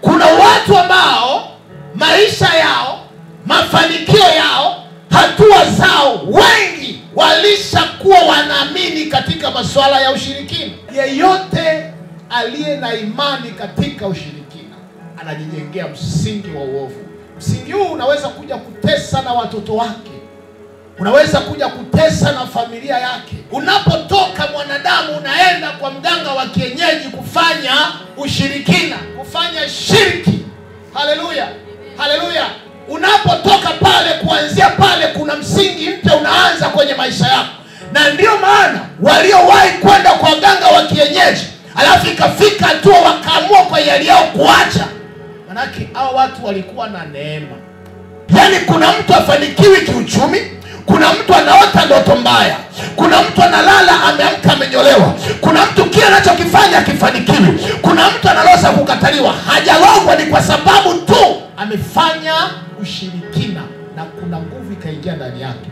Kuna watu ambao maisha yao, mafanikio yao, hatua zao, wengi walishakuwa wanaamini katika masuala ya ushirikina. Yeyote aliye na imani katika ushirikina anajijengea msingi wa uovu. Msingi huu unaweza kuja kutesa na watoto wake, unaweza kuja kutesa na familia yake. Unapotoka mwanadamu unaenda kwa mganga wa kienyeji kufanya ushirikina, kufanya shirki. Haleluya, haleluya. Unapotoka pale, kuanzia pale kuna msingi mpya unaanza kwenye maisha yako. Na ndio maana waliowahi kwenda kwa mganga wa kienyeji alafu ikafika hatua wakaamua kwa yali yao kuacha, manake hao watu walikuwa na neema. Yaani kuna mtu afanikiwi kiuchumi, kuna mtu anaota ndoto mbaya, kuna mtu analala ameamka amenyolewa, kuna mtu kile anachokifanya akifanikiwi, kuna mtu analosa kukataliwa. Hajalogwa ni kwa sababu tu amefanya ushirikina na kuna nguvu ikaingia ndani yake.